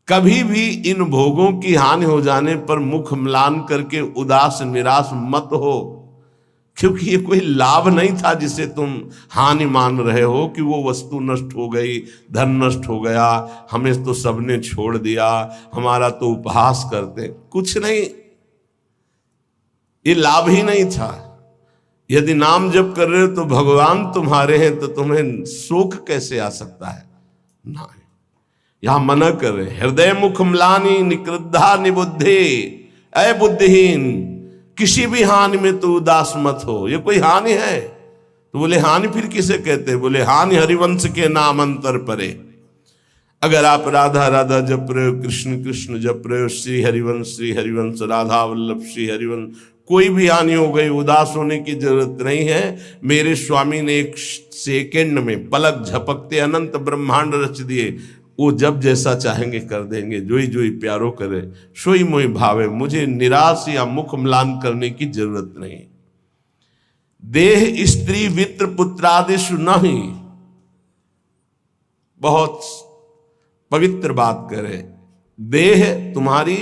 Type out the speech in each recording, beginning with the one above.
कभी भी इन भोगों की हानि हो जाने पर मुख म्लान करके उदास निराश मत हो, क्योंकि ये कोई लाभ नहीं था जिसे तुम हानि मान रहे हो कि वो वस्तु नष्ट हो गई, धन नष्ट हो गया, हमें तो सबने छोड़ दिया, हमारा तो उपहास करते। कुछ नहीं, ये लाभ ही नहीं था। यदि नाम जप कर रहे हो तो भगवान तुम्हारे हैं, तो तुम्हें शोक कैसे आ सकता है? नहीं, यहां मना कर रहे, हृदय मुख म्लानि निकृद्धा निबुद्धि, ऐ बुद्धिहीन, किसी भी हानि में तो उदास मत हो। ये कोई हानि है? तो बोले हानि फिर किसे कहते हैं? बोले हानि हरिवंश के नाम अंतर परे। अगर आप राधा राधा जप रहे हो, कृष्ण कृष्ण जप रहे हो, श्री हरिवंश राधा वल्लभ श्री हरिवंश, कोई भी हानि हो गई, उदास होने की जरूरत नहीं है। मेरे स्वामी ने एक सेकंड में पलक झपकते अनंत ब्रह्मांड रच दिए। वो जब जैसा चाहेंगे कर देंगे। जोई जोई प्यारो करे सोई मोई भावे, मुझे निराश या मुख म्लान करने की जरूरत नहीं। देह स्त्री वित्र पुत्रादिशु नहीं, बहुत पवित्र बात करे। देह तुम्हारी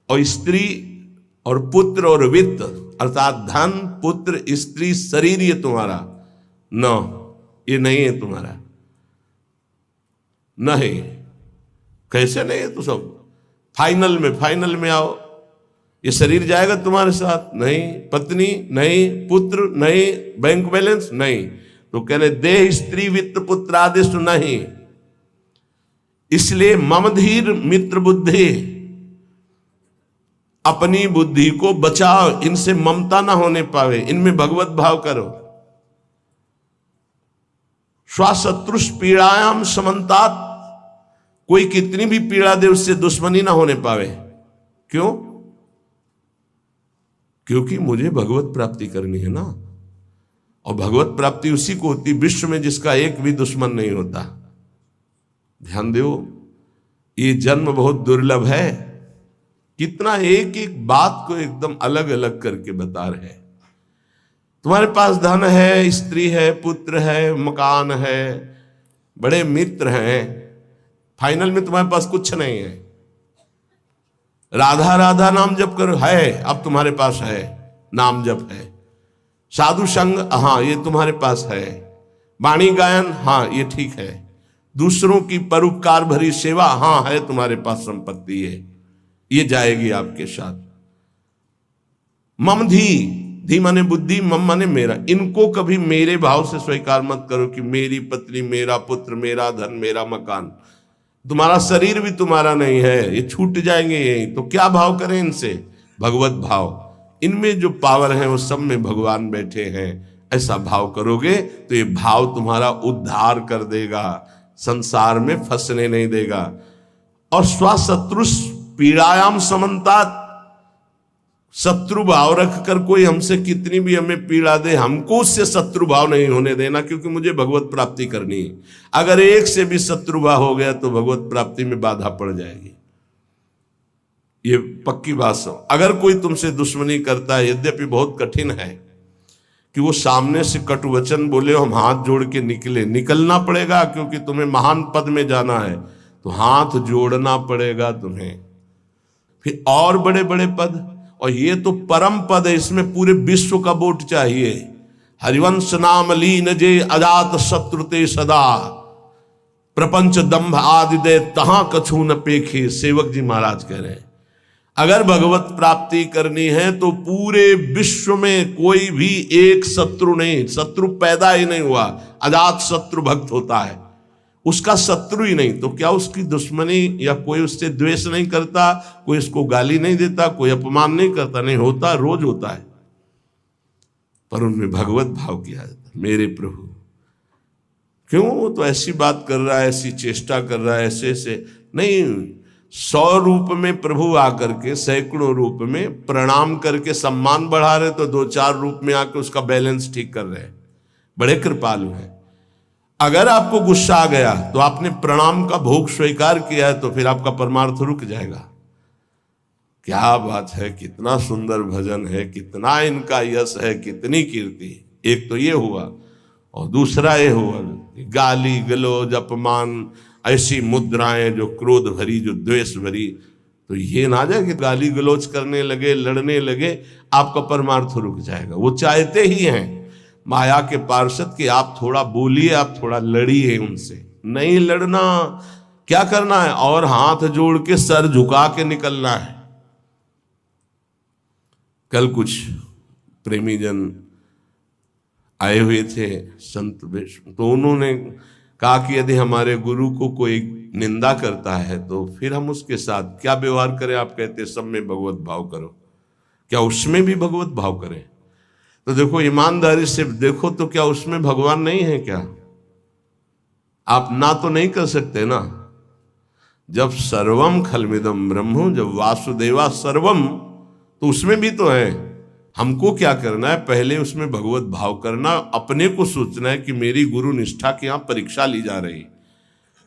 और स्त्री और पुत्र और वित्त अर्थात धन पुत्र स्त्री शरीर ये तुम्हारा न, ये नहीं है तुम्हारा। नहीं, कैसे नहीं है? तो सब फाइनल में आओ। ये शरीर जाएगा तुम्हारे साथ? नहीं। पत्नी नहीं, पुत्र नहीं, बैंक बैलेंस नहीं। तो कह रहे देह स्त्री वित्त पुत्र आदेश नहीं। इसलिए ममधीर मित्र बुद्धि, अपनी बुद्धि को बचाओ, इनसे ममता ना होने पावे, इनमें भगवत भाव करो। स्वशत्रुष पीड़ायाम समन्तात, कोई कितनी भी पीड़ा दे उससे दुश्मनी ना होने पावे। क्यों? क्योंकि मुझे भगवत प्राप्ति करनी है ना। और भगवत प्राप्ति उसी को होती विश्व में जिसका एक भी दुश्मन नहीं होता। ध्यान दो, ये जन्म बहुत दुर्लभ है। कितना एक एक बात को एकदम अलग अलग करके बता रहे हैं। तुम्हारे पास धन है, स्त्री है, पुत्र है, मकान है, बड़े मित्र हैं, फाइनल में तुम्हारे पास कुछ नहीं है। राधा राधा नाम जप करो, है, अब तुम्हारे पास है, नाम जप है। साधु संग, हाँ ये तुम्हारे पास है। वाणी गायन, हाँ ये ठीक है। दूसरों की परोपकार भरी सेवा, हाँ है तुम्हारे पास संपत्ति है, ये जाएगी आपके साथ। मम धी माने बुद्धि, मम माने मेरा। इनको कभी मेरे भाव से स्वीकार मत करो कि मेरी पत्नी, मेरा पुत्र, मेरा धन, मेरा मकान। तुम्हारा शरीर भी तुम्हारा नहीं है, ये छूट जाएंगे यही। तो क्या भाव करें इनसे? भगवत भाव। इनमें जो पावर है वो सब में भगवान बैठे हैं, ऐसा भाव करोगे तो ये भाव तुम्हारा उद्धार कर देगा, संसार में फंसने नहीं देगा। और स्वशत्रुष पीड़ायाम समन्तात, शत्रु भाव रखकर कोई हमसे कितनी भी हमें पीड़ा दे, हमको उससे शत्रु भाव नहीं होने देना, क्योंकि मुझे भगवत प्राप्ति करनी है। अगर एक से भी शत्रु भाव हो गया तो भगवत प्राप्ति में बाधा पड़ जाएगी। ये पक्की बात समझो। अगर कोई तुमसे दुश्मनी करता है, यद्यपि बहुत कठिन है कि वो सामने से कटु वचन बोले, हम हाथ जोड़ के निकलना पड़ेगा, क्योंकि तुम्हें महान पद में जाना है, तो हाथ जोड़ना पड़ेगा तुम्हें। फिर और बड़े बड़े पद, और ये तो परम पद है, इसमें पूरे विश्व का वोट चाहिए। हरिवंश नाम लीन जे अजात शत्रुते सदा, प्रपंच दंभ आदि दे तहां कछु न पेखे। सेवक जी महाराज कह रहे हैं, अगर भगवत प्राप्ति करनी है तो पूरे विश्व में कोई भी एक शत्रु नहीं, शत्रु पैदा ही नहीं हुआ। अजात शत्रु भक्त होता है, उसका शत्रु ही नहीं, तो क्या उसकी दुश्मनी या कोई उससे द्वेष नहीं करता, कोई उसको गाली नहीं देता, कोई अपमान नहीं करता? नहीं होता, रोज होता है। पर उनमें भगवत भाव किया जाता है, मेरे प्रभु। क्यों? वो तो ऐसी बात कर रहा है, ऐसी चेष्टा कर रहा है, ऐसे ऐसे नहीं। 100 रूप में प्रभु आकर के, सैकड़ों रूप में प्रणाम करके सम्मान बढ़ा रहे, तो 2-4 रूप में आकर उसका बैलेंस ठीक कर रहे हैं। बड़े कृपालु हैं। अगर आपको गुस्सा आ गया तो आपने प्रणाम का भोग स्वीकार किया है, तो फिर आपका परमार्थ रुक जाएगा। क्या बात है, कितना सुंदर भजन है, कितना इनका यश है, कितनी कीर्ति। एक तो ये हुआ, और दूसरा ये हुआ गाली गलौज अपमान। ऐसी मुद्राएं जो क्रोध भरी, जो द्वेष भरी, तो ये ना जाए कि गाली गलौज करने लगे, लड़ने लगे, आपका परमार्थ रुक जाएगा। वो चाहते ही हैं माया के पार्षद कि आप थोड़ा बोलिए, आप थोड़ा लड़िए उनसे। नहीं लड़ना, क्या करना है, और हाथ जोड़ के सर झुका के निकलना है। कल कुछ प्रेमी जन आए हुए थे संत विष्णु, तो उन्होंने कहा कि यदि हमारे गुरु को कोई निंदा करता है तो फिर हम उसके साथ क्या व्यवहार करें। आप कहते सब में भगवत भाव करो, क्या उसमें भी भगवत भाव करें? तो देखो ईमानदारी से देखो तो क्या उसमें भगवान नहीं है क्या? आप ना तो नहीं कर सकते ना। जब सर्वम खलमिदम ब्रह्म, जब वासुदेवा सर्वम, तो उसमें भी तो है। हमको क्या करना है, पहले उसमें भगवत भाव करना, अपने को सोचना है कि मेरी गुरु निष्ठा की यहाँ परीक्षा ली जा रही,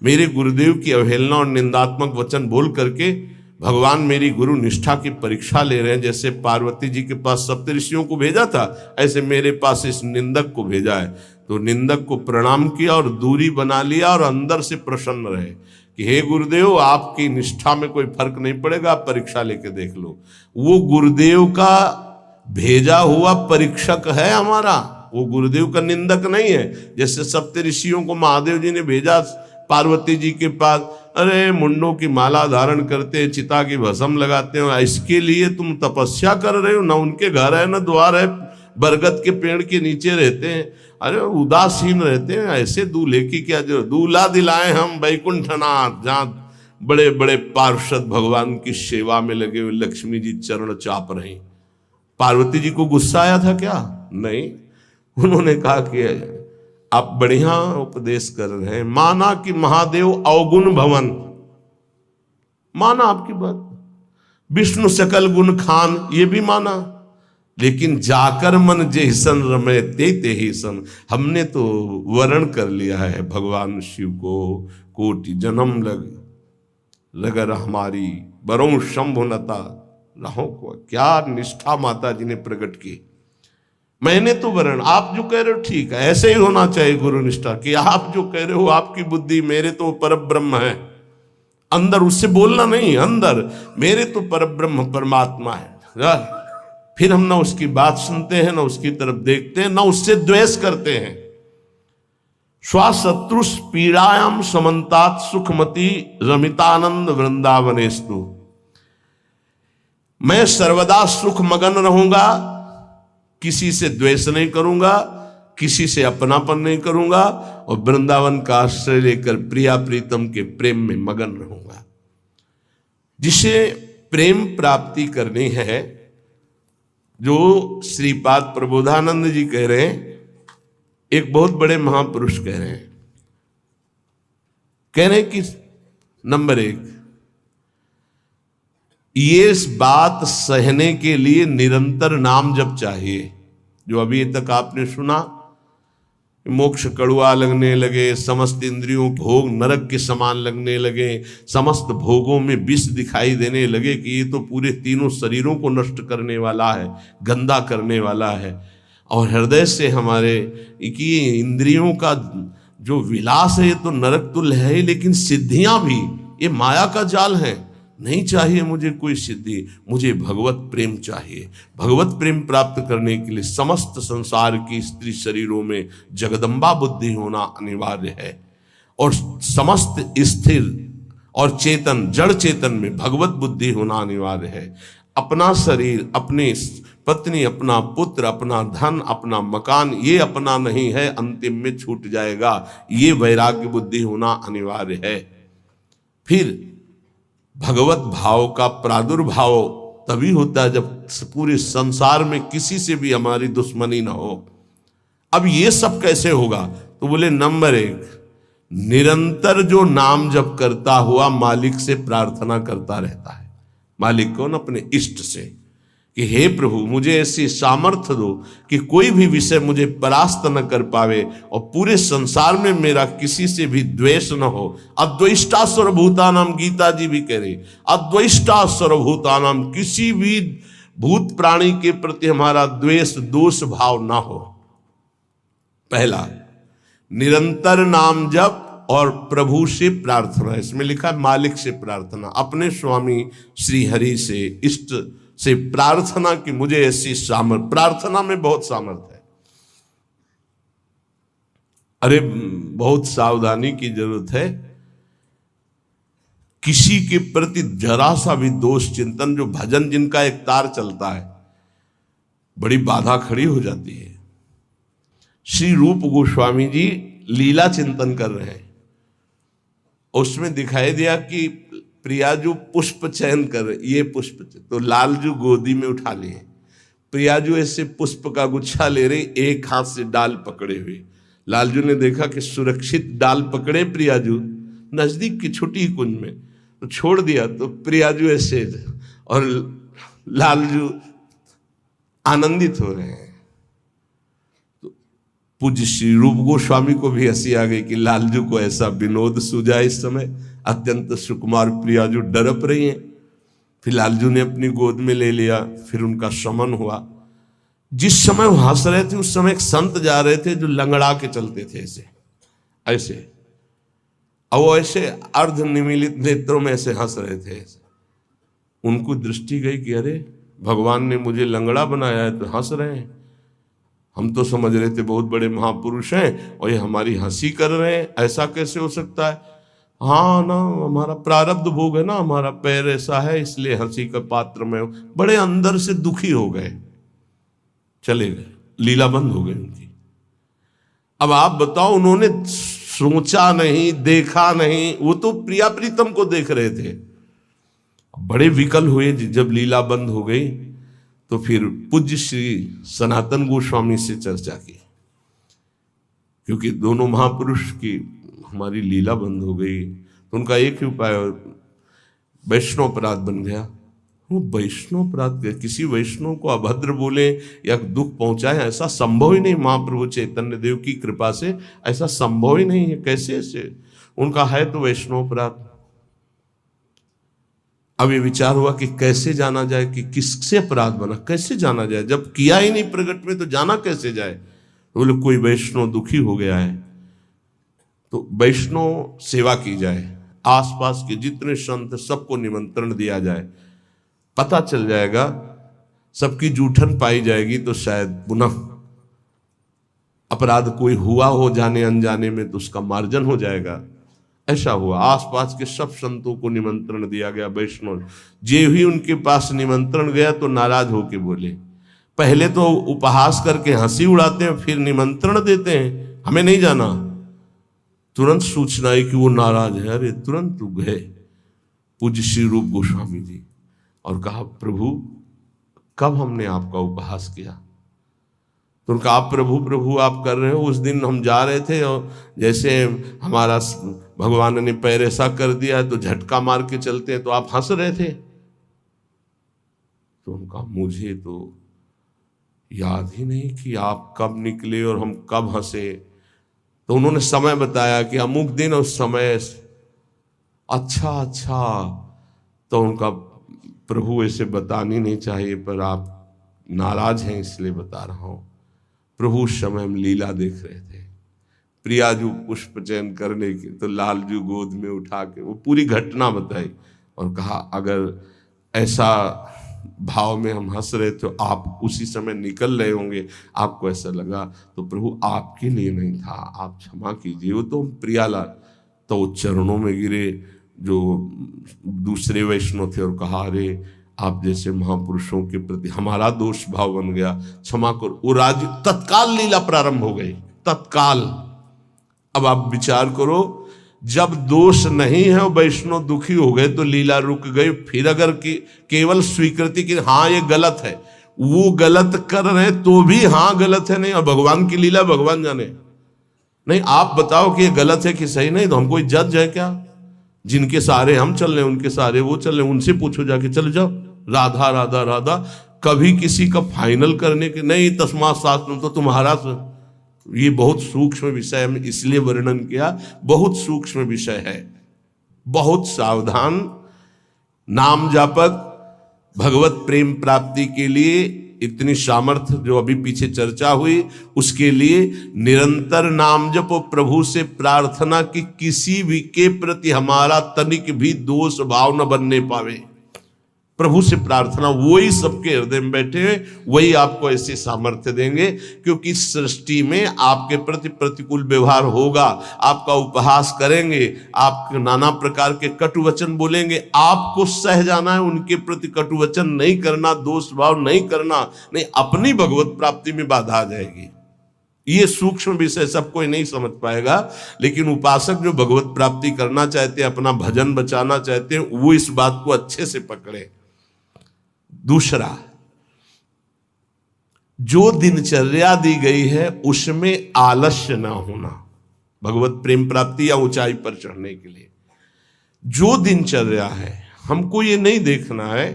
मेरे गुरुदेव की अवहेलना और निंदात्मक वचन बोल करके भगवान मेरी गुरु निष्ठा की परीक्षा ले रहे हैं। जैसे पार्वती जी के पास सप्तऋषियों को भेजा था, ऐसे मेरे पास इस निंदक को भेजा है। तो निंदक को प्रणाम किया और दूरी बना लिया और अंदर से प्रसन्न रहे कि हे गुरुदेव, आपकी निष्ठा में कोई फर्क नहीं पड़ेगा, आप परीक्षा लेके देख लो। वो गुरुदेव का भेजा हुआ परीक्षक है हमारा, वो गुरुदेव का निंदक नहीं है। जैसे सप्तऋषियों को महादेव जी ने भेजा पार्वती जी के पास, अरे मुंडों की माला धारण करते, चिता की भस्म लगाते हो, इसके लिए तुम तपस्या कर रहे हो, ना उनके घर है ना द्वार है, बरगद के पेड़ के नीचे रहते हैं, अरे उदासीन रहते हैं, ऐसे दूल्हे की क्या जरूरत। दूल्हा दिलाए हम वैकुंठनाथ, जहाँ बड़े बड़े पार्षद भगवान की सेवा में लगे हुए, लक्ष्मी जी चरण चाप रही। पार्वती जी को गुस्सा आया था क्या? नहीं, उन्होंने कहा कि आप बढ़िया उपदेश कर रहे हैं, माना कि महादेव अवगुण भवन, माना आपकी बात, विष्णु सकल गुण खान, ये भी माना, लेकिन जाकर मन जैसन रमे ते ही सन, हमने तो वर्ण कर लिया है भगवान शिव को, कोटि जन्म लगर हमारी बरों शंभुनता रहो को। क्या निष्ठा माता जी ने प्रकट की। मैंने तो वर्ण, आप जो कह रहे हो ठीक है, ऐसे ही होना चाहिए गुरु निष्ठा कि आप जो कह रहे हो आपकी बुद्धि, मेरे तो परब्रह्म है अंदर, उससे बोलना नहीं, अंदर मेरे तो परब्रह्म परमात्मा है। फिर हम ना उसकी बात सुनते हैं, ना उसकी तरफ देखते हैं, ना उससे द्वेष करते हैं। स्वाशत्रुष पीड़ायाम समन्तात सुखमती रमितानंद वृंदावनेस्तु, मैं सर्वदा सुख मगन रहूंगा, किसी से द्वेष नहीं करूंगा, किसी से अपनापन नहीं करूंगा, और वृंदावन का आश्रय लेकर प्रिया प्रीतम के प्रेम में मगन रहूंगा। जिसे प्रेम प्राप्ति करनी है, जो श्रीपाद प्रबोधानंद जी कह रहे हैं, एक बहुत बड़े महापुरुष कह रहे हैं कि नंबर 1, ये इस बात सहने के लिए निरंतर नाम जप चाहिए। जो अभी तक आपने सुना, मोक्ष कड़ुआ लगने लगे, समस्त इंद्रियों भोग नरक के समान लगने लगे, समस्त भोगों में विष दिखाई देने लगे कि ये तो पूरे तीनों शरीरों को नष्ट करने वाला है, गंदा करने वाला है, और हृदय से हमारे कि इंद्रियों का जो विलास है ये तो नरक तुल्य है, लेकिन सिद्धियां भी ये माया का जाल है। नहीं चाहिए मुझे कोई सिद्धि, मुझे भगवत प्रेम चाहिए। भगवत प्रेम प्राप्त करने के लिए समस्त संसार की स्त्री शरीरों में जगदम्बा बुद्धि होना अनिवार्य है, और समस्त स्थिर और चेतन जड़ चेतन में भगवत बुद्धि होना अनिवार्य है। अपना शरीर, अपनी पत्नी, अपना पुत्र, अपना धन, अपना मकान, ये अपना नहीं है, अंतिम में छूट जाएगा, ये वैराग्य बुद्धि होना अनिवार्य है। फिर भगवत भाव का प्रादुर्भाव तभी होता है जब पूरे संसार में किसी से भी हमारी दुश्मनी ना हो। अब ये सब कैसे होगा? तो बोले नंबर 1, निरंतर जो नाम जप करता हुआ मालिक से प्रार्थना करता रहता है। मालिक कौन? अपने इष्ट से, कि हे प्रभु मुझे ऐसी सामर्थ्य दो कि कोई भी विषय मुझे परास्त न कर पावे, और पूरे संसार में मेरा किसी से भी द्वेष न हो। अद्वेष्टा सर्वभूतानाम, गीता जी भी कह रही, अद्वेष्टा सर्वभूतानाम, किसी भी भूत प्राणी के प्रति हमारा द्वेष दोष भाव ना हो। पहला, निरंतर नाम जप और प्रभु से प्रार्थना, इसमें लिखा है मालिक से प्रार्थना, अपने स्वामी श्री हरि से, इष्ट से प्रार्थना कि मुझे ऐसी सामर्थ, प्रार्थना में बहुत सामर्थ है। अरे बहुत सावधानी की जरूरत है। किसी के प्रति जरा सा भी दोष चिंतन, जो भजन जिनका एक तार चलता है, बड़ी बाधा खड़ी हो जाती है। श्री रूप गोस्वामी जी लीला चिंतन कर रहे हैं, उसमें दिखाई दिया कि प्रियाजू पुष्प चयन कर रहे, ये पुष्प तो लालजू गोदी में उठा लिए, प्रियाजू ऐसे पुष्प का गुच्छा ले रहे, एक हाथ से डाल पकड़े हुए। लालजू ने देखा कि सुरक्षित डाल पकड़े प्रियाजू नजदीक की छोटी कुंज में, तो छोड़ दिया, तो प्रियाजू ऐसे और लालजू आनंदित हो रहे हैं। तो पूज्य श्री रूप गोस्वामी को भी हंसी आ गई कि लालजू को ऐसा विनोद सूझा। इस समय अत्यंत सुकुमार प्रियाजू डरप रही हैं। फिर लालजू ने अपनी गोद में ले लिया, फिर उनका शमन हुआ। जिस समय वो हंस रहे थे उस समय एक संत जा रहे थे जो लंगड़ा के चलते थे, ऐसे ऐसे, और वो ऐसे अर्ध निमीलित नेत्रों में ऐसे हंस रहे थे। उनको दृष्टि गई कि अरे भगवान ने मुझे लंगड़ा बनाया है तो हंस रहे हैं, हम तो समझ रहे थे बहुत बड़े महापुरुष हैं और ये हमारी हंसी कर रहे हैं, ऐसा कैसे हो सकता है। हाँ ना, हमारा प्रारब्ध भोग है ना, हमारा पैर ऐसा है इसलिए हंसी का पात्र में। बड़े अंदर से दुखी हो गए, चले गए, लीला बंद हो गई उनकी। अब आप बताओ, उन्होंने सोचा नहीं, देखा नहीं, वो तो प्रिया प्रीतम को देख रहे थे। बड़े विकल हुए जब लीला बंद हो गई, तो फिर पूज्य श्री सनातन गोस्वामी से चर्चा की, क्योंकि दोनों महापुरुष की हमारी लीला बंद हो गई, तो उनका एक ही उपाय वैष्णव अपराध बन गया। वो वैष्णव अपराध, किसी वैष्णव को अभद्र बोले या दुख पहुंचाए, ऐसा संभव ही नहीं। महाप्रभु चैतन्य देव की कृपा से ऐसा संभव ही नहीं है। कैसे ऐसे उनका है तो वैष्णव अपराध। अब ये विचार हुआ कि कैसे जाना जाए कि किससे अपराध बना, कैसे जाना जाए, जब किया ही नहीं प्रकट में तो जाना कैसे जाए। तो बोले कोई वैष्णव दुखी हो गया है तो वैष्णव सेवा की जाए, आसपास के जितने संत सबको निमंत्रण दिया जाए, पता चल जाएगा, सबकी जूठन पाई जाएगी तो शायद पुनः अपराध कोई हुआ हो जाने अनजाने में तो उसका मार्जन हो जाएगा। ऐसा हुआ, आसपास के सब संतों को निमंत्रण दिया गया। वैष्णव जे ही उनके पास निमंत्रण गया तो नाराज होके बोले, पहले तो उपहास करके हंसी उड़ाते हैं, फिर निमंत्रण देते हैं, हमें नहीं जाना। तुरंत सूचना आई कि वो नाराज है। अरे तुरंत गए पूज्य श्री रूप गोस्वामी जी और कहा, प्रभु कब हमने आपका उपहास किया। तो उनका आप प्रभु प्रभु आप कर रहे हो, उस दिन हम जा रहे थे और जैसे हमारा भगवान ने पैर ऐसा कर दिया तो झटका मार के चलते हैं तो आप हंस रहे थे। तो उनका मुझे तो याद ही नहीं कि आप कब निकले और हम कब हंसे। तो उन्होंने समय बताया कि अमुक दिन उस समय। अच्छा, तो उनका प्रभु ऐसे बतानी नहीं चाहिए पर आप नाराज हैं इसलिए बता रहा हूं। प्रभु उस समय हम लीला देख रहे थे, प्रियाजू पुष्प चयन करने की, तो लालजू गोद में उठा के वो पूरी घटना बताई और कहा अगर ऐसा भाव में हम हंस रहे थे, आप उसी समय निकल रहे होंगे, आपको ऐसा लगा तो प्रभु आपके लिए नहीं था, आप क्षमा कीजिए। वो तो प्रियालाल तो वो चरणों में गिरे जो दूसरे वैष्णव थे और कहा, अरे आप जैसे महापुरुषों के प्रति हमारा दोष भाव बन गया, क्षमा करो। वो राज तत्काल लीला प्रारंभ हो गई, तत्काल। अब आप विचार करो, जब दोष नहीं है और वैष्णव दुखी हो गए तो लीला रुक गई। फिर अगर केवल स्वीकृति की हाँ ये गलत है, वो गलत कर रहे हैं तो भी हाँ गलत है नहीं, और भगवान की लीला भगवान जाने। नहीं आप बताओ कि ये गलत है कि सही, नहीं तो हम कोई जज है क्या। जिनके सारे हम चल रहे हैं उनके सारे वो चल रहे हैं, उनसे पूछो जाके, चले जाओ राधा राधा राधा। कभी किसी का फाइनल करने के नहीं, तस्मात् शास्त्रम तो तुम्हारा। ये बहुत सूक्ष्म विषय है, इसलिए वर्णन किया, बहुत सूक्ष्म विषय है। बहुत सावधान। नाम जापक भगवत प्रेम प्राप्ति के लिए इतनी सामर्थ्य जो अभी पीछे चर्चा हुई, उसके लिए निरंतर नाम जपो, प्रभु से प्रार्थना कि किसी भी के प्रति हमारा तनिक भी दोष भाव न बनने पावे। प्रभु से प्रार्थना, वही सबके हृदय में बैठे हुए, वही आपको ऐसे सामर्थ्य देंगे। क्योंकि सृष्टि में आपके प्रति प्रतिकूल व्यवहार होगा, आपका उपहास करेंगे, आप नाना प्रकार के कटु वचन बोलेंगे, आपको सह जाना है, उनके प्रति कटु वचन नहीं करना, दोष भाव नहीं करना, नहीं अपनी भगवत प्राप्ति में बाधा आ जाएगी। ये सूक्ष्म विषय सब कोई नहीं समझ पाएगा, लेकिन उपासक जो भगवत प्राप्ति करना चाहते हैं, अपना भजन बचाना चाहते हैं, वो इस बात को अच्छे से पकड़े। दूसरा, जो दिनचर्या दी गई है उसमें आलस्य ना होना, भगवत प्रेम प्राप्ति या ऊंचाई पर चढ़ने के लिए जो दिनचर्या है, हमको ये नहीं देखना है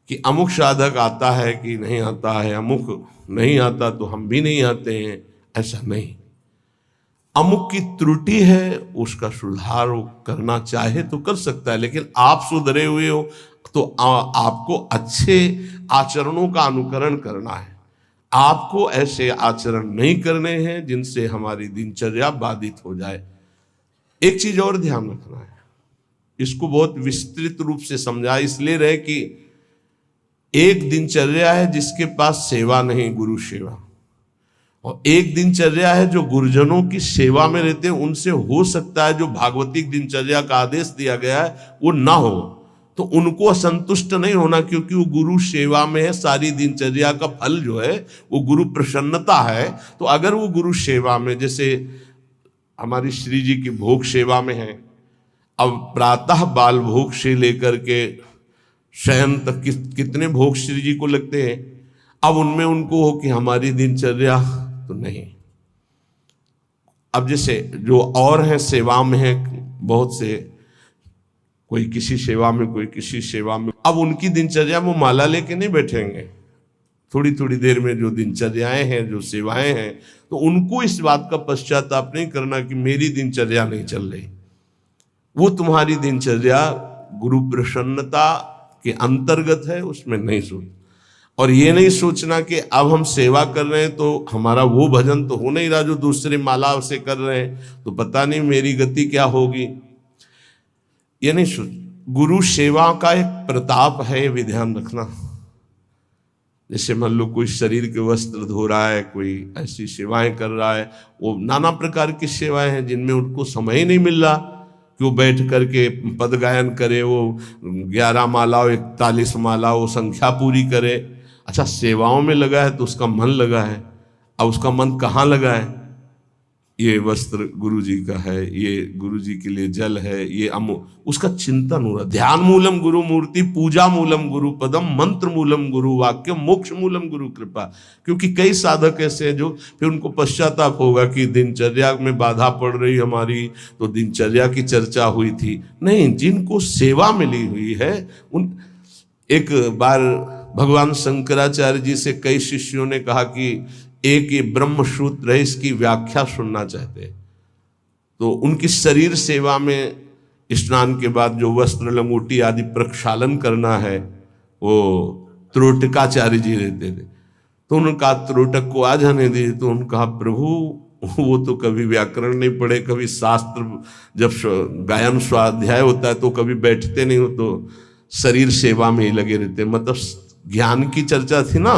कि अमुक साधक आता है कि नहीं आता है, अमुक नहीं आता तो हम भी नहीं आते हैं, ऐसा नहीं। अमुक की त्रुटि है, उसका सुधार करना चाहे तो कर सकता है, लेकिन आप सुधरे हुए हो तो आपको अच्छे आचरणों का अनुकरण करना है। आपको ऐसे आचरण नहीं करने हैं जिनसे हमारी दिनचर्या बाधित हो जाए। एक चीज और ध्यान रखना है, इसको बहुत विस्तृत रूप से समझा इसलिए रहे कि एक दिनचर्या है जिसके पास सेवा नहीं, गुरु सेवा, और एक दिनचर्या है जो गुरुजनों की सेवा में रहते हैं। उनसे हो सकता है जो भागवतिक दिनचर्या का आदेश दिया गया है वो ना हो, तो उनको असंतुष्ट नहीं होना, क्योंकि वो गुरु सेवा में है। सारी दिनचर्या का फल जो है वो गुरु प्रसन्नता है। तो अगर वो गुरु सेवा में, जैसे हमारी श्री जी की भोग सेवा में है, अब प्रातः बाल भोग से लेकर के शयन तक कितने भोग श्री जी को लगते हैं, अब उनमें उनको हो कि हमारी दिनचर्या तो नहीं। अब जैसे जो और हैं सेवा में है बहुत से, कोई किसी सेवा में, कोई किसी सेवा में, अब उनकी दिनचर्या वो माला लेके नहीं बैठेंगे। थोड़ी थोड़ी देर में जो दिनचर्याएं हैं, जो सेवाएं हैं, तो उनको इस बात का पश्चाताप नहीं करना कि मेरी दिनचर्या नहीं चल रही। वो तुम्हारी दिनचर्या गुरु प्रसन्नता के अंतर्गत है, उसमें नहीं सोच। और ये नहीं सोचना कि अब हम सेवा कर रहे हैं तो हमारा वो भजन तो हो नहीं रहा जो दूसरे माला से कर रहे हैं, तो पता नहीं मेरी गति क्या होगी। ये नहीं सोच। गुरु सेवा का एक प्रताप है, ये भी ध्यान रखना। जैसे मान लो कोई शरीर के वस्त्र धो रहा है, कोई ऐसी सेवाएं कर रहा है, वो नाना प्रकार की सेवाएं हैं जिनमें उनको समय ही नहीं मिल रहा कि वो बैठ करके पद गायन करे, वो 11 माला 41 माला वो संख्या पूरी करे। अच्छा, सेवाओं में लगा है तो उसका मन लगा है। अब उसका मन कहाँ लगा है? ये वस्त्र गुरु जी का है, ये गुरु जी के लिए जल है, ये उसका चिंतन हो रहा। ध्यान मूलम गुरु मूर्ति, पूजा मूलम गुरु पदम, मंत्र मूलम गुरु वाक्य, मोक्ष मूलम गुरु कृपा। क्योंकि कई साधक ऐसे हैं जो फिर उनको पश्चाताप होगा कि दिनचर्या में बाधा पड़ रही हमारी, तो दिनचर्या की चर्चा हुई थी। नहीं, जिनको सेवा मिली हुई है उन। एक बार भगवान शंकराचार्य जी से कई शिष्यों ने कहा कि एक ये ब्रह्म सूत्र है, इसकी व्याख्या सुनना चाहते। तो उनकी शरीर सेवा में स्नान के बाद जो वस्त्र लंगोटी आदि प्रक्षालन करना है, वो त्रोटकाचार्य जी रहते थे। तो उन्होंने कहा त्रोटक को आ जाने दीजिए। तो उन्होंने कहा प्रभु वो तो कभी व्याकरण नहीं पढ़े, कभी शास्त्र जब गायन स्वाध्याय होता है तो कभी बैठते नहीं हो, तो शरीर सेवा में ही लगे रहते। मतलब ज्ञान की चर्चा थी ना,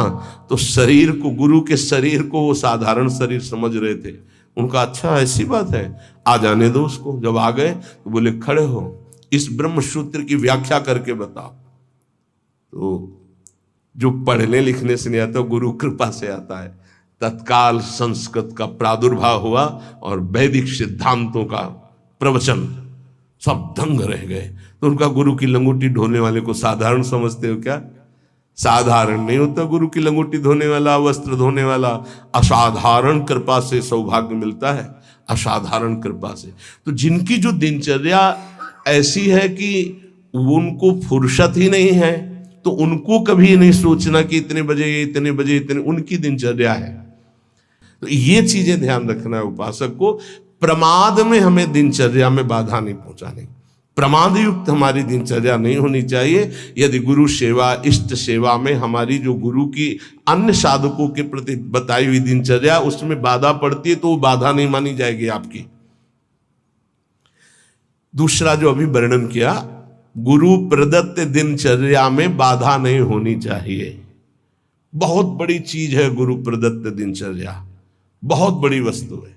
तो शरीर को, गुरु के शरीर को वो साधारण शरीर समझ रहे थे। उनका अच्छा ऐसी बात है, आ जाने दो उसको। जब आ गए तो बोले खड़े हो, इस ब्रह्म सूत्र की व्याख्या करके बताओ। तो जो पढ़ने लिखने से नहीं आता, गुरु कृपा से आता है। तत्काल संस्कृत का प्रादुर्भाव हुआ और वैदिक सिद्धांतों का प्रवचन, सब दंग रह गए। तो उनका गुरु की लंगोटी ढोने वाले को साधारण समझते हो क्या? साधारण नहीं होता गुरु की लंगोटी धोने वाला, वस्त्र धोने वाला। असाधारण कृपा से सौभाग्य मिलता है, असाधारण कृपा से। तो जिनकी जो दिनचर्या ऐसी है कि उनको फुर्सत ही नहीं है, तो उनको कभी नहीं सोचना कि इतने बजे इतने बजे इतने, उनकी दिनचर्या है। तो ये चीजें ध्यान रखना है उपासक को। प्रमाद में हमें दिनचर्या में बाधा नहीं पहुंचानी। प्रमाद युक्त हमारी दिनचर्या नहीं होनी चाहिए। यदि गुरु सेवा, इष्ट सेवा में हमारी जो गुरु की अन्य साधकों के प्रति बताई हुई दिनचर्या उसमें बाधा पड़ती है तो वो बाधा नहीं मानी जाएगी आपकी। दूसरा जो अभी वर्णन किया, गुरु प्रदत्त दिनचर्या में बाधा नहीं होनी चाहिए। बहुत बड़ी चीज है गुरु प्रदत्त दिनचर्या, बहुत बड़ी वस्तु है,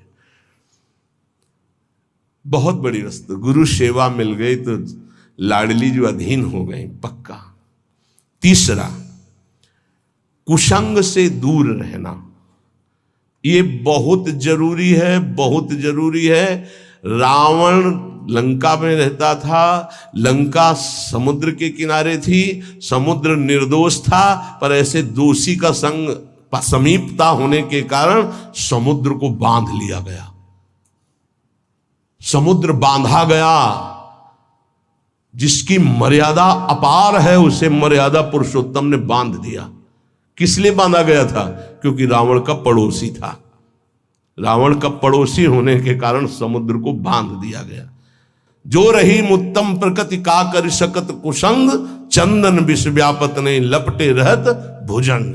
बहुत बड़ी वस्तु। गुरु सेवा मिल गई तो लाडली जो अधीन हो गई पक्का। तीसरा, कुसंग से दूर रहना, ये बहुत जरूरी है, बहुत जरूरी है। रावण लंका में रहता था, लंका समुद्र के किनारे थी, समुद्र निर्दोष था, पर ऐसे दोषी का संग समीपता होने के कारण समुद्र को बांध लिया गया, समुद्र बांधा गया। जिसकी मर्यादा अपार है उसे मर्यादा पुरुषोत्तम ने बांध दिया। किस लिए बांधा गया था? क्योंकि रावण का पड़ोसी था। रावण का पड़ोसी होने के कारण समुद्र को बांध दिया गया। जो रही मुत्तम प्रकृति का कर सकत कुसंग, चंदन विष व्यापत नहीं लपटे रहत भुजंग।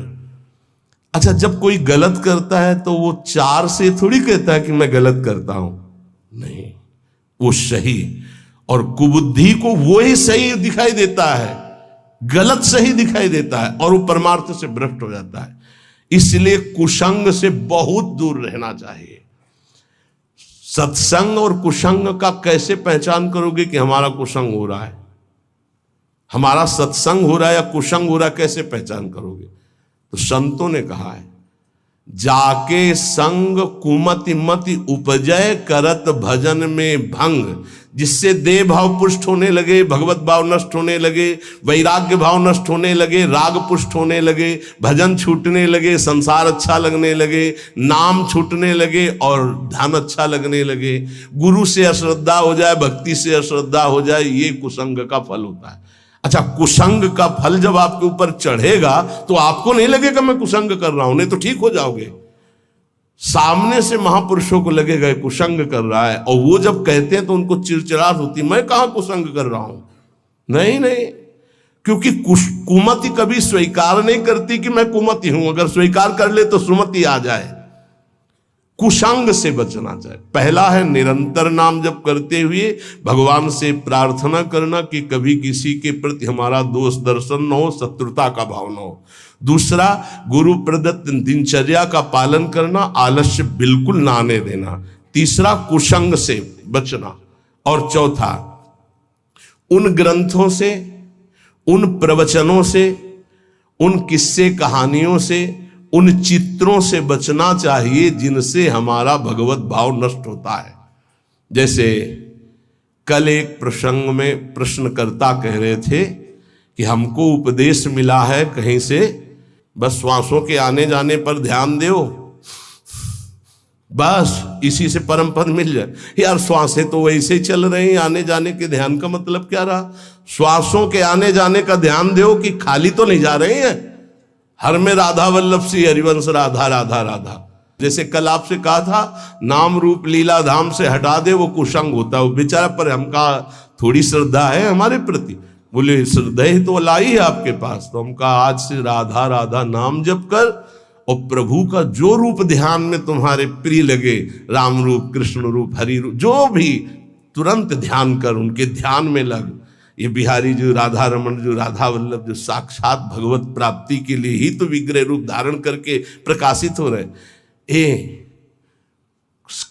अच्छा, जब कोई गलत करता है तो वो चार से थोड़ी कहता है कि मैं गलत करता हूं, नहीं, वो सही, और कुबुद्धि को वो ही सही दिखाई देता है, गलत सही दिखाई देता है, और वो परमार्थ से भ्रष्ट हो जाता है। इसलिए कुसंग से बहुत दूर रहना चाहिए। सत्संग और कुसंग का कैसे पहचान करोगे कि हमारा कुसंग हो रहा है, हमारा सत्संग हो रहा है या कुसंग हो रहा है, कैसे पहचान करोगे? तो संतों ने कहा है, जाके संग कुमति मति उपजय करत भजन में भंग, जिससे देह भाव पुष्ट होने लगे, भगवत भाव नष्ट होने लगे, वैराग्य भाव नष्ट होने लगे, राग पुष्ट होने लगे, भजन छूटने लगे, संसार अच्छा लगने लगे, नाम छूटने लगे और ध्यान अच्छा लगने लगे, गुरु से अश्रद्धा हो जाए, भक्ति से अश्रद्धा हो जाए, ये कुसंग का फल होता है। अच्छा, कुसंग का फल जब आपके ऊपर चढ़ेगा तो आपको नहीं लगेगा मैं कुसंग कर रहा हूं, नहीं तो ठीक हो जाओगे। सामने से महापुरुषों को लगेगा कुसंग कर रहा है, और वो जब कहते हैं तो उनको चिड़चिड़ाहट होती, मैं कहां कुसंग कर रहा हूं। नहीं नहीं, क्योंकि कुमति कभी स्वीकार नहीं करती कि मैं कुमति हूं। अगर स्वीकार कर ले तो सुमति आ जाए। कुसंग से बचना चाहिए। पहला है निरंतर नाम जप करते हुए भगवान से प्रार्थना करना कि कभी किसी के प्रति हमारा दोष दर्शन न हो, शत्रुता का भाव न हो। दूसरा, गुरु प्रदत्त दिनचर्या का पालन करना, आलस्य बिल्कुल ना आने देना। तीसरा, कुसंग से बचना। और चौथा, उन ग्रंथों से, उन प्रवचनों से, उन किस्से कहानियों से, उन चित्रों से बचना चाहिए जिनसे हमारा भगवत भाव नष्ट होता है। जैसे कल एक प्रसंग में प्रश्नकर्ता कह रहे थे कि हमको उपदेश मिला है कहीं से, बस श्वासों के आने जाने पर ध्यान दो, बस इसी से परम पद मिल जाए। यार, श्वासें तो वैसे ही चल रही हैं, आने जाने के ध्यान का मतलब क्या रहा? श्वासों के आने जाने का ध्यान दो कि खाली तो नहीं जा रहे हैं। हर में राधा वल्लभ सी हरिवंश, राधा राधा राधा। जैसे कल आपसे कहा था, नाम रूप लीला धाम से हटा दे, वो कुसंग होता है। वो बेचारा, पर हमका थोड़ी श्रद्धा है हमारे प्रति। बोले श्रद्धा ही तो लाई है आपके पास। तो हमका आज से राधा राधा नाम जप कर, और प्रभु का जो रूप ध्यान में तुम्हारे प्रिय लगे, राम रूप, कृष्ण रूप, हरि रूप, जो भी, तुरंत ध्यान कर, उनके ध्यान में लग। ये बिहारी जो राधा रमन, जो राधा वल्लभ, जो साक्षात भगवत प्राप्ति के लिए ही तो विग्रह रूप धारण करके प्रकाशित हो रहे।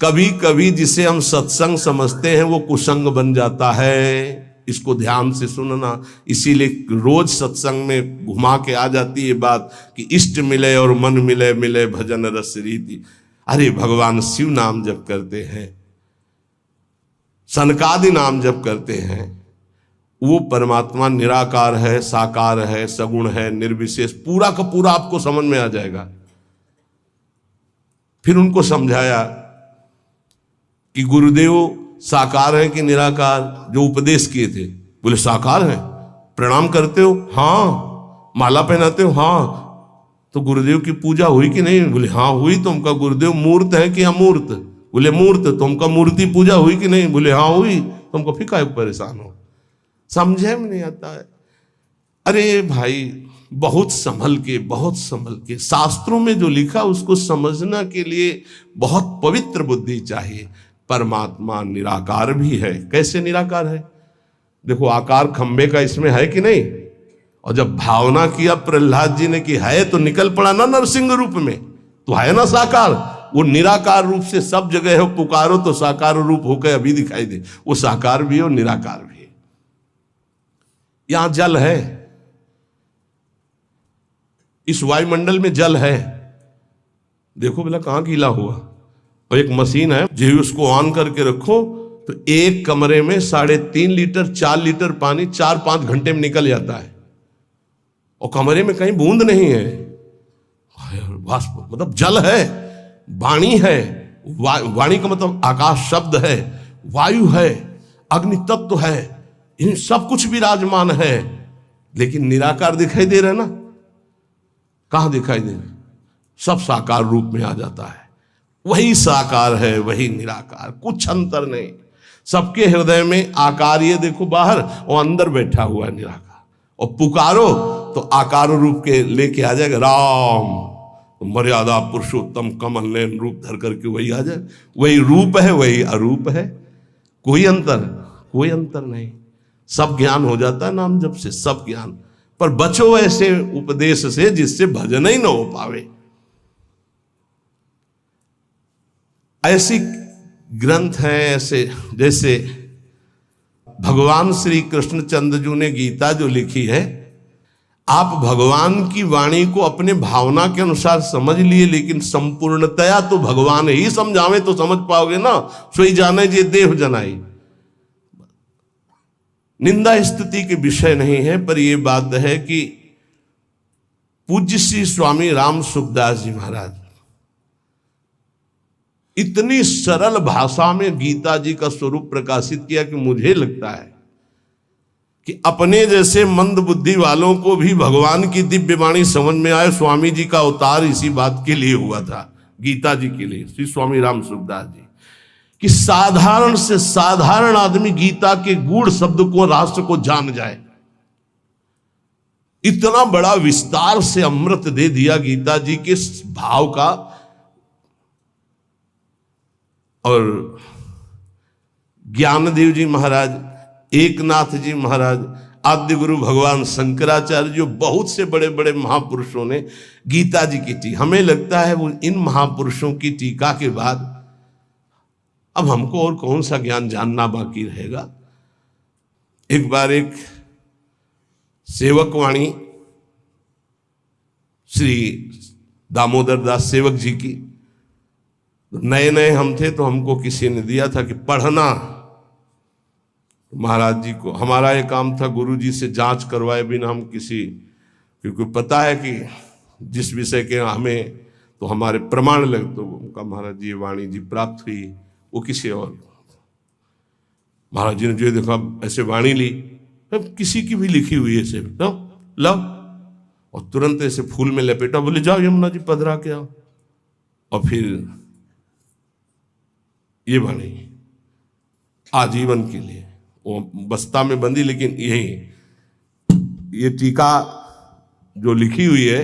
कभी कभी जिसे हम सत्संग समझते हैं वो कुसंग बन जाता है। इसको ध्यान से सुनना। इसीलिए रोज सत्संग में घुमा के आ जाती है बात कि इष्ट मिले और मन मिले, मिले भजन रस रीति। अरे भगवान शिव नाम जप करते हैं, सनकादि नाम जप करते हैं, वो परमात्मा निराकार है, साकार है, सगुण है, निर्विशेष, पूरा का पूरा आपको समझ में आ जाएगा। फिर उनको समझाया कि गुरुदेव साकार है कि निराकार, जो उपदेश किए थे। बोले साकार है। प्रणाम करते हो? हाँ। माला पहनाते हो? हाँ। तो गुरुदेव की पूजा हुई कि नहीं? बोले हाँ हुई। तो उनका गुरुदेव मूर्त है कि अमूर्त? बोले मूर्त। तो उनका मूर्ति पूजा हुई कि नहीं? बोले हाँ हुई। तो हमको फिर काहे परेशान हो? समझे में नहीं आता है। अरे भाई बहुत संभल के शास्त्रों में जो लिखा उसको समझना के लिए बहुत पवित्र बुद्धि चाहिए। परमात्मा निराकार भी है। कैसे निराकार है? देखो आकार खंबे का इसमें है कि नहीं, और जब भावना किया प्रहलाद जी ने कि है तो निकल पड़ा ना नरसिंह रूप में, तो है ना साकार। वो निराकार रूप से सब जगह है, पुकारो तो साकार रूप होकर अभी दिखाई दे। वो साकार भी है और निराकार भी है। यहां जल है, इस वायुमंडल में जल है। देखो बोला कहां गीला हुआ, और एक मशीन है जो उसको ऑन करके रखो तो एक कमरे में 3.5 लीटर 4 लीटर पानी 4-5 घंटे में निकल जाता है, और कमरे में कहीं बूंद नहीं है। वाष्प मतलब जल है, वाणी है, वाणी का मतलब आकाश शब्द है, वायु है, अग्नि तत्व है, इन सब कुछ विराजमान है, लेकिन निराकार दिखाई दे रहा है ना। कहां दिखाई दे? सब साकार रूप में आ जाता है। वही साकार है, वही निराकार, कुछ अंतर नहीं। सबके हृदय में आकार, ये देखो बाहर और अंदर बैठा हुआ है निराकार। और पुकारो तो आकार रूप के लेके आ जाएगा। राम तो मर्यादा पुरुषोत्तम कमल नयन रूप धर करके वही आ जाए। वही रूप है, वही अरूप है, कोई अंतर नहीं। सब ज्ञान हो जाता है नाम जप से, सब ज्ञान। पर बचो ऐसे उपदेश से जिससे भजन ही न हो पावे। ऐसी ग्रंथ हैं ऐसे, जैसे भगवान श्री कृष्णचंद्र जी ने गीता जो लिखी है, आप भगवान की वाणी को अपने भावना के अनुसार समझ लिए, लेकिन संपूर्णतया तो भगवान ही समझावे तो समझ पाओगे ना। सोई जाने जे देव जनाई। निंदा स्तुति के विषय नहीं है, पर यह बात है कि पूज्य श्री स्वामी राम सुखदास जी महाराज इतनी सरल भाषा में गीता जी का स्वरूप प्रकाशित किया कि मुझे लगता है कि अपने जैसे मंद बुद्धि वालों को भी भगवान की दिव्य वाणी समझ में आए। स्वामी जी का अवतार इसी बात के लिए हुआ था, गीता जी के लिए, श्री स्वामी राम सुखदास जी, कि साधारण से साधारण आदमी गीता के गूढ़ शब्द को, राष्ट्र को जान जाए। इतना बड़ा विस्तार से अमृत दे दिया गीता जी के भाव का। और ज्ञानदेव जी महाराज, एकनाथ जी महाराज, आद्य गुरु भगवान शंकराचार्य, जो बहुत से बड़े बड़े महापुरुषों ने गीता जी की टीका, हमें लगता है वो इन महापुरुषों की टीका के बाद अब हमको और कौन सा ज्ञान जानना बाकी रहेगा। एक बार एक सेवकवाणी श्री दामोदर दास सेवक जी की, नए नए हम थे तो हमको किसी ने दिया था कि पढ़ना। महाराज जी को हमारा ये काम था गुरु जी से जांच करवाए बिना हम किसी, क्योंकि पता है कि जिस विषय के हमें तो हमारे प्रमाण लगे, तो उनका महाराज जी वाणी जी प्राप्त हुई, वो किसी और। महाराज जी ने जो देखा ऐसे वाणी ली, किसी की भी लिखी हुई है ऐसे, लो, और तुरंत ऐसे फूल में लपेटा, बोले जाओ यमुना जी पधरा के आओ। और फिर ये वाणी आजीवन के लिए वो बस्ता में बंदी, लेकिन यही ये टीका जो लिखी हुई है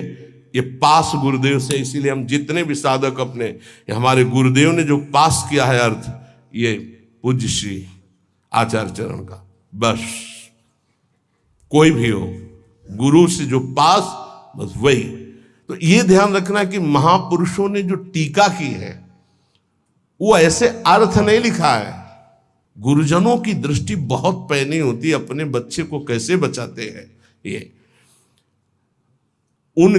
ये पास गुरुदेव से, इसीलिए हम जितने भी साधक अपने, हमारे गुरुदेव ने जो पास किया है अर्थ, ये पूज्य श्री आचार्य चरण का। बस कोई भी हो गुरु से जो पास, बस वही। तो ये ध्यान रखना कि महापुरुषों ने जो टीका की है वो ऐसे अर्थ नहीं लिखा है। गुरुजनों की दृष्टि बहुत पैनी होती है, अपने बच्चे को कैसे बचाते हैं। ये उन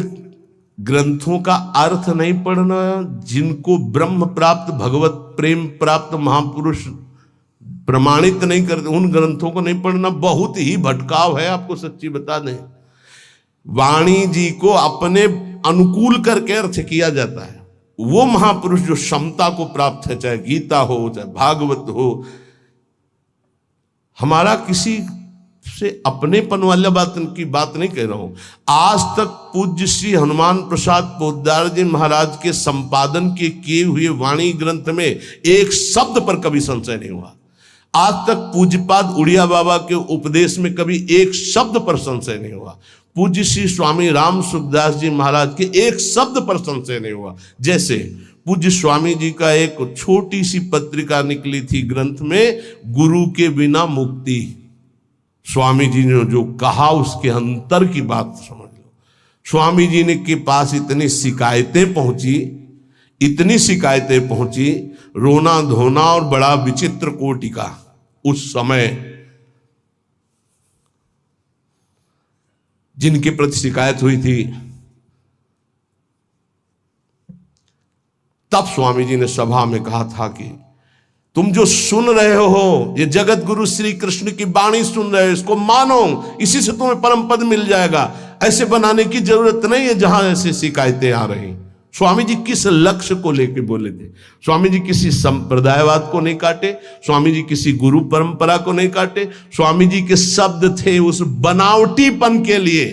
ग्रंथों का अर्थ नहीं पढ़ना, जिनको ब्रह्म प्राप्त भगवत प्रेम प्राप्त महापुरुष प्रमाणित नहीं करते, उन ग्रंथों को नहीं पढ़ना। बहुत ही भटकाव है, आपको सच्ची बता दें। वाणी जी को अपने अनुकूल करके अर्थ किया जाता है। वो महापुरुष जो क्षमता को प्राप्त है, चाहे गीता हो चाहे भागवत हो, हमारा किसी से अपनेपन वाला बात की बात नहीं कह रहा हूं। आज तक पूज्य श्री हनुमान प्रसाद पोद्दार जी महाराज के संपादन के किए हुए वाणी ग्रंथ में एक शब्द पर कभी संशय नहीं हुआ। आज तक पूज्यपाद उड़िया बाबा के उपदेश में कभी एक शब्द पर संशय नहीं हुआ। पूज्य श्री स्वामी राम सुखदास जी महाराज के एक शब्द पर संशय नहीं हुआ। जैसे पूज्य स्वामी जी का एक छोटी सी पत्रिका निकली थी ग्रंथ में, गुरु के बिना मुक्ति। स्वामी जी ने जो कहा उसके अंतर की बात समझ लो। स्वामी जी ने के पास इतनी शिकायतें पहुंची, रोना धोना और बड़ा विचित्र कोटि का उस समय जिनके प्रति शिकायत हुई थी। तब स्वामी जी ने सभा में कहा था कि तुम जो सुन रहे हो, ये जगत गुरु श्री कृष्ण की वाणी सुन रहे हो, इसको मानो, इसी से तुम्हें परम पद मिल जाएगा। ऐसे बनाने की जरूरत नहीं है जहां ऐसे शिकायतें आ रही। स्वामी जी किस लक्ष्य को लेकर बोले थे? स्वामी जी किसी संप्रदायवाद को नहीं काटे, स्वामी जी किसी गुरु परंपरा को नहीं काटे। स्वामी जी के शब्द थे उस बनावटीपन के लिए,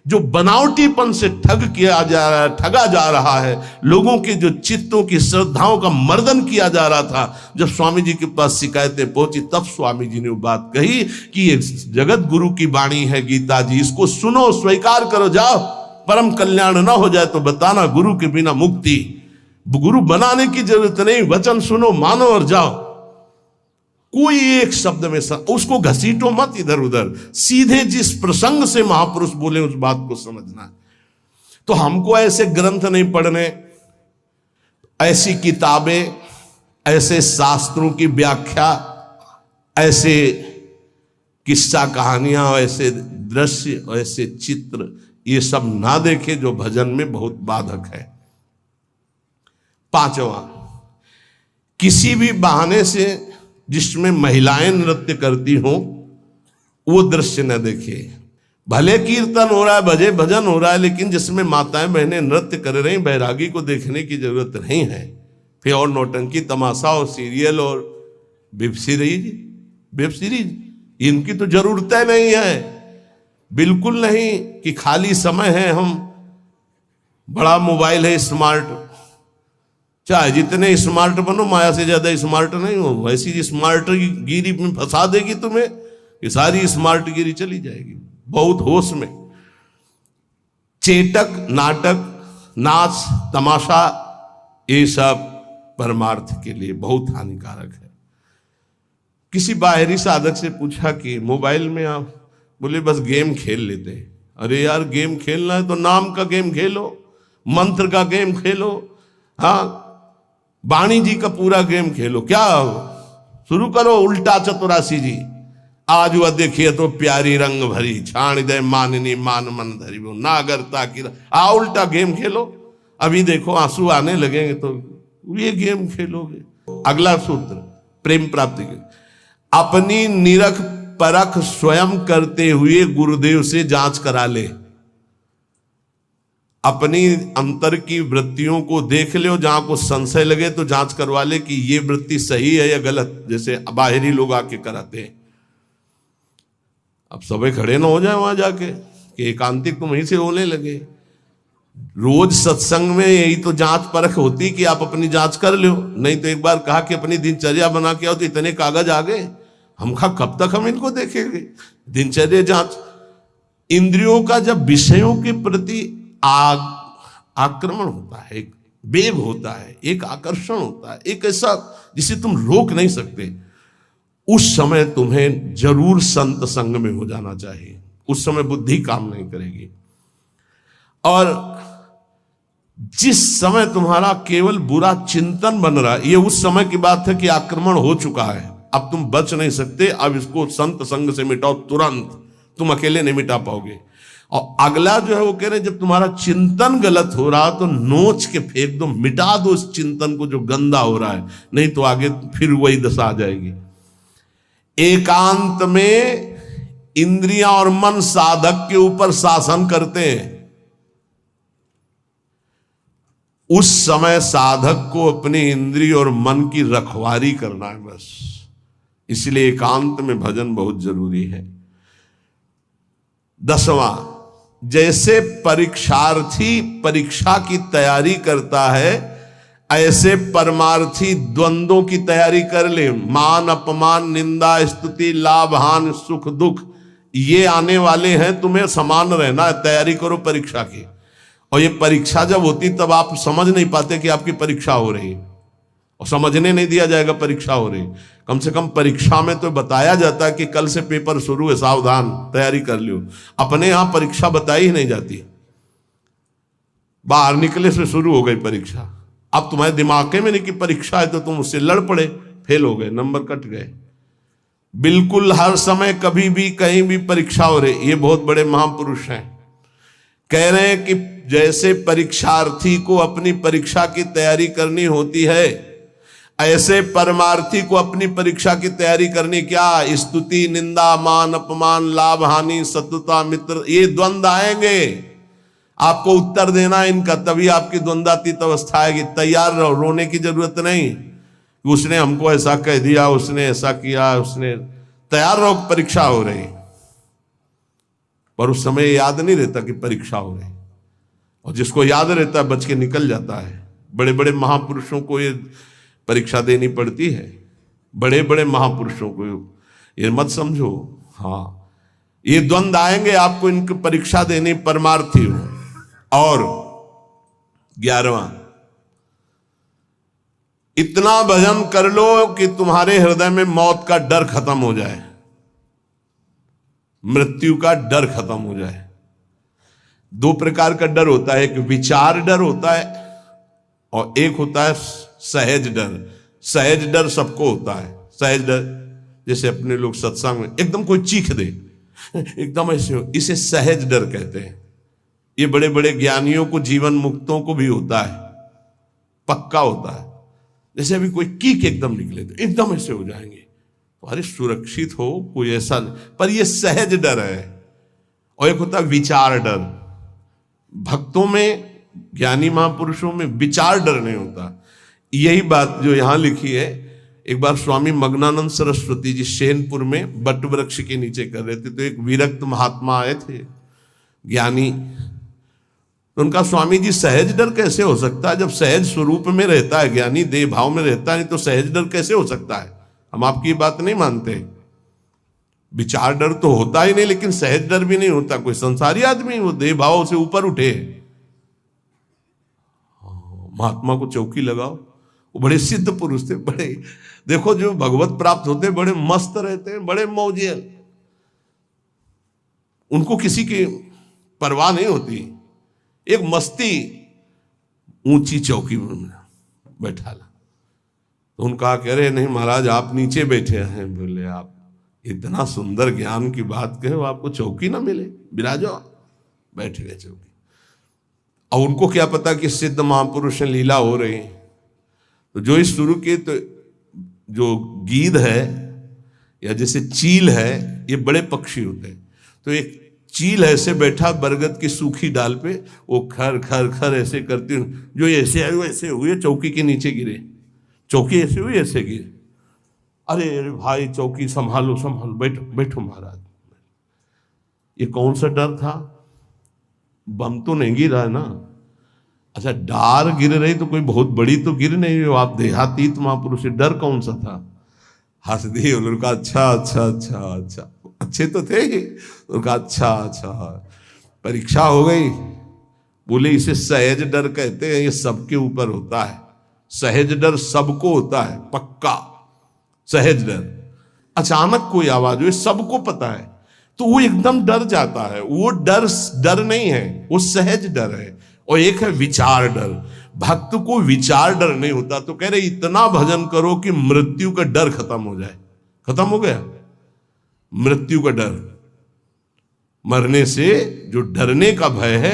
जो बनावटीपन से ठगा जा रहा है, लोगों के जो चित्तों की श्रद्धाओं का मर्दन किया जा रहा था। जब स्वामी जी के पास शिकायतें पहुंची तब स्वामी जी ने वो बात कही कि ये जगत गुरु की वाणी है गीता जी, इसको सुनो, स्वीकार करो, जाओ। परम कल्याण ना हो जाए तो बताना, गुरु के बिना मुक्ति। गुरु बनाने की जरूरत नहीं, वचन सुनो, मानो और जाओ। कोई एक शब्द में उसको घसीटो मत इधर उधर, सीधे जिस प्रसंग से महापुरुष बोले उस बात को समझना। तो हमको ऐसे ग्रंथ नहीं पढ़ने, ऐसी किताबें, ऐसे शास्त्रों की व्याख्या, ऐसे किस्सा कहानियां, ऐसे दृश्य, ऐसे चित्र, ये सब ना देखे जो भजन में बहुत बाधक है। पांचवा, किसी भी बहाने से जिसमें महिलाएं नृत्य करती हो वो दृश्य न देखिए। भले कीर्तन हो रहा है, भजन हो रहा है, लेकिन जिसमें माताएं बहनें नृत्य कर रही, बैरागी को देखने की जरूरत नहीं है। फिर और नौटंकी तमाशा और सीरियल और वेब सीरीज इनकी तो जरूरत नहीं है, बिल्कुल नहीं। कि खाली समय है, हम बड़ा मोबाइल है स्मार्ट, चाहे जितने स्मार्ट बनो, माया से ज्यादा स्मार्ट नहीं हो। वैसी स्मार्ट गिरी में फंसा देगी तुम्हें, ये सारी स्मार्ट गिरी चली जाएगी। बहुत होश में। चेटक, नाटक, नाच, तमाशा, ये सब परमार्थ के लिए बहुत हानिकारक है। किसी बाहरी साधक से पूछा कि मोबाइल में आप, बोले बस गेम खेल लेते हैं। अरे यार, गेम खेलना है तो नाम का गेम खेलो, मंत्र का गेम खेलो, हाँ, वाणी जी का पूरा गेम खेलो। क्या शुरू करो उल्टा चतुरासी जी, आज वह देखिए तो प्यारी रंग भरी, छाण दे माननी मान मन धरी, वो नागरता की, उल्टा गेम खेलो। अभी देखो आंसू आने लगेंगे तो ये गेम खेलोगे। अगला सूत्र प्रेम प्राप्ति के, अपनी निरख परख स्वयं करते हुए गुरुदेव से जांच करा ले। अपनी अंतर की वृत्तियों को देख ले, जहां को संशय लगे तो जांच करवा ले कि ये वृत्ति सही है या गलत, जैसे बाहरी लोग आके कराते हैं। अब सबे खड़े ना हो जाए वहां जाके कि एकांतिक तुम वहीं से होने लगे। रोज सत्संग में यही तो जांच परख होती कि आप अपनी जांच कर लो। नहीं तो एक बार कहा कि अपनी दिनचर्या बना के आओ, तो इतने कागज आ गए, हम कब तक हम इनको देखेंगे। दिनचर्या जांच, इंद्रियों का जब विषयों के प्रति आक्रमण होता है, एक वेग होता है, एक आकर्षण होता है, एक ऐसा जिसे तुम रोक नहीं सकते, उस समय तुम्हें जरूर संत संग में हो जाना चाहिए। उस समय बुद्धि काम नहीं करेगी। और जिस समय तुम्हारा केवल बुरा चिंतन बन रहा है, ये उस समय की बात है कि आक्रमण हो चुका है, अब तुम बच नहीं सकते। अब इसको संत संग से मिटाओ तुरंत, तुम अकेले नहीं मिटा पाओगे। और अगला जो है वो कह रहे जब तुम्हारा चिंतन गलत हो रहा तो नोच के फेंक दो, मिटा दो उस चिंतन को जो गंदा हो रहा है, नहीं तो आगे फिर वही दशा आ जाएगी। एकांत में इंद्रियां और मन साधक के ऊपर शासन करते हैं। उस समय साधक को अपनी इंद्रिय और मन की रखवारी करना है बस। इसलिए एकांत में भजन बहुत जरूरी है। 10वां, जैसे परीक्षार्थी परीक्षा की तैयारी करता है, ऐसे परमार्थी द्वंद्वों की तैयारी कर ले। मान अपमान, निंदा स्तुति, लाभ हानि, सुख दुख, ये आने वाले हैं, तुम्हें समान रहना है। तैयारी करो परीक्षा की। और ये परीक्षा जब होती तब आप समझ नहीं पाते कि आपकी परीक्षा हो रही, और समझने नहीं दिया जाएगा परीक्षा हो रही। कम से कम परीक्षा में तो बताया जाता है कि कल से पेपर शुरू है, सावधान, तैयारी कर लियो। अपने यहां परीक्षा बताई ही नहीं जाती, बाहर निकले से शुरू हो गई परीक्षा। अब तुम्हारे दिमाग में नहीं कि परीक्षा है, तो तुम उससे लड़ पड़े, फेल हो गए, नंबर कट गए। बिल्कुल हर समय कभी भी कहीं भी परीक्षा हो रही। ये बहुत बड़े महापुरुष हैं, कह रहे हैं कि जैसे परीक्षार्थी को अपनी परीक्षा की तैयारी करनी होती है, ऐसे परमार्थी को अपनी परीक्षा की तैयारी करनी। क्या? स्तुति, निंदा, मान अपमान, लाभ हानि, शत्रुता मित्र, ये द्वंद्व आएंगे, आपको उत्तर देना है इनका, तभी आपकी द्वंद्वातीत अवस्था आएगी। तैयार रहो, रोने की जरूरत नहीं, उसने हमको ऐसा कह दिया, उसने ऐसा किया, उसने। तैयार रहो, परीक्षा हो रही। पर उस समय याद नहीं रहता कि परीक्षा हो रही, और जिसको याद रहता है बच के निकल जाता है। बड़े बड़े महापुरुषों को ये परीक्षा देनी पड़ती है, बड़े बड़े महापुरुषों को, ये मत समझो। हाँ, ये द्वंद्व आएंगे, आपको इनकी परीक्षा देनी, परमार्थी हो। और 11वां, इतना भजन कर लो कि तुम्हारे हृदय में मौत का डर खत्म हो जाए, मृत्यु का डर खत्म हो जाए। दो प्रकार का डर होता है, एक विचार डर होता है और एक होता है सहज डर। सहज डर सबको होता है। सहज डर जैसे अपने लोग सत्संग में एकदम कोई चीख दे, एकदम ऐसे हो, इसे सहज डर कहते हैं। ये बड़े बड़े ज्ञानियों को, जीवन मुक्तों को भी होता है, पक्का होता है। जैसे अभी कोई कीक एकदम निकले तो एकदम ऐसे हो जाएंगे, तो अरे सुरक्षित हो, कोई ऐसा, पर ये सहज डर है। और एक होता है विचार डर। भक्तों में, ज्ञानी महापुरुषों में विचार डर नहीं होता। यही बात जो यहां लिखी है, एक बार स्वामी मग्नानंद सरस्वती जी शैनपुर में बट वृक्ष के नीचे कर रहे थे, तो एक विरक्त महात्मा आए थे, ज्ञानी। तो उनका, स्वामी जी सहज डर कैसे हो सकता है? जब सहज स्वरूप में रहता है ज्ञानी, देह भाव में रहता है, तो सहज डर कैसे हो सकता है? हम आपकी बात नहीं मानते। विचार डर तो होता ही नहीं, लेकिन सहज डर भी नहीं होता। कोई संसारी आदमी वो देह भाव से ऊपर उठे। महात्मा को चौकी लगाओ, वो बड़े सिद्ध पुरुष थे, बड़े, देखो जो भगवत प्राप्त होते बड़े मस्त रहते हैं, बड़े मौजियल, उनको किसी की परवाह नहीं होती। एक मस्ती, ऊंची चौकी में बैठा ला, तो उनका कह रहे, नहीं महाराज आप नीचे बैठे हैं। बोले, आप इतना सुंदर ज्ञान की बात कहे, आपको चौकी ना मिले, विराजो। बैठ गए चौकी। और उनको क्या पता कि सिद्ध महापुरुष लीला हो रही। तो जो इस शुरू के, तो जो गीध है या जैसे चील है, ये बड़े पक्षी होते हैं। तो एक चील ऐसे बैठा बरगद की सूखी डाल पे, वो खर खर खर ऐसे करती, जो ऐसे आए वैसे हुए, चौकी के नीचे गिरे। चौकी ऐसे हुई, ऐसे गिरे। अरे अरे भाई, चौकी संभालो संभालो, बैठो बैठो महाराज। ये कौन सा डर था? बम तो नहीं गिरा ना? अच्छा, डार गिर रही तो कोई बहुत बड़ी तो गिर नहीं हो, आप देहातीत महापुरुष, डर कौन सा था? हंस दिए उनका, अच्छा अच्छा अच्छा अच्छा, अच्छे तो थे ही। उनका अच्छा अच्छा, परीक्षा हो गई। बोले, इसे सहज डर कहते हैं, ये सबके ऊपर होता है। सहज डर सबको होता है, पक्का सहज डर। अचानक कोई आवाज हुई, सबको पता है, तो वो एकदम डर जाता है। वो डर नहीं है, वो सहज डर है। और एक है विचार डर। भक्त को विचार डर नहीं होता। तो कह रहे, इतना भजन करो कि मृत्यु का डर खत्म हो जाए। खत्म हो गया मृत्यु का डर, मरने से जो डरने का भय है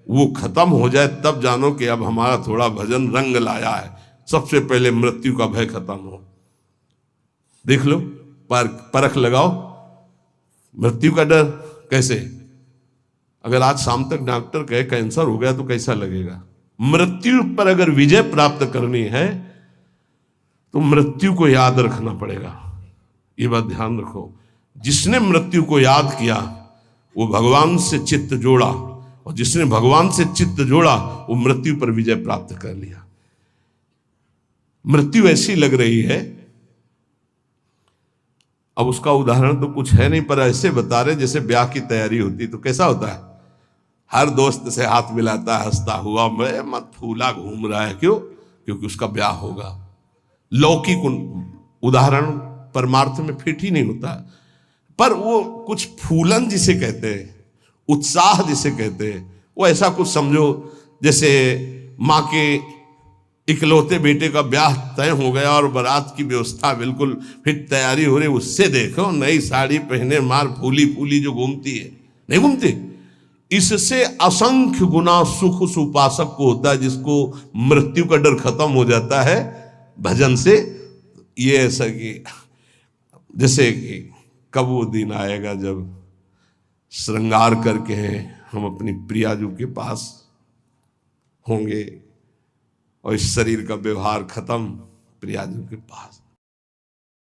वो खत्म हो जाए, तब जानो कि अब हमारा थोड़ा भजन रंग लाया है। सबसे पहले मृत्यु का भय खत्म हो। देख लो, परख लगाओ, मृत्यु का डर कैसे? अगर आज शाम तक डॉक्टर कहे कैंसर हो गया तो कैसा लगेगा? मृत्यु पर अगर विजय प्राप्त करनी है तो मृत्यु को याद रखना पड़ेगा। ये बात ध्यान रखो। जिसने मृत्यु को याद किया वो भगवान से चित्त जोड़ा, और जिसने भगवान से चित्त जोड़ा वो मृत्यु पर विजय प्राप्त कर लिया। मृत्यु ऐसी लग रही है। अब उसका उदाहरण तो कुछ है नहीं, पर ऐसे बता रहे जैसे ब्याह की तैयारी होती तो कैसा होता है, हर दोस्त से हाथ मिलाता है हंसता हुआ, मैं मत फूला घूम रहा है, क्यों? क्योंकि उसका ब्याह होगा। लौकिक उदाहरण परमार्थ में फिट ही नहीं होता, पर वो कुछ फूलन जिसे कहते हैं, उत्साह जिसे कहते हैं, वो ऐसा कुछ समझो जैसे माँ के इकलौते बेटे का ब्याह तय हो गया और बारात की व्यवस्था बिल्कुल फिट तैयारी हो रही, उससे देखो नई साड़ी पहने मार फूली फूली जो घूमती है, नहीं घूमती? इससे असंख्य गुना सुख उस उपासक को होता है जिसको मृत्यु का डर खत्म हो जाता है भजन से। ये ऐसा कि जैसे कि कब वो दिन आएगा जब श्रृंगार करके हम अपनी प्रियाजू के पास होंगे और इस शरीर का व्यवहार खत्म प्रियाजू के पास।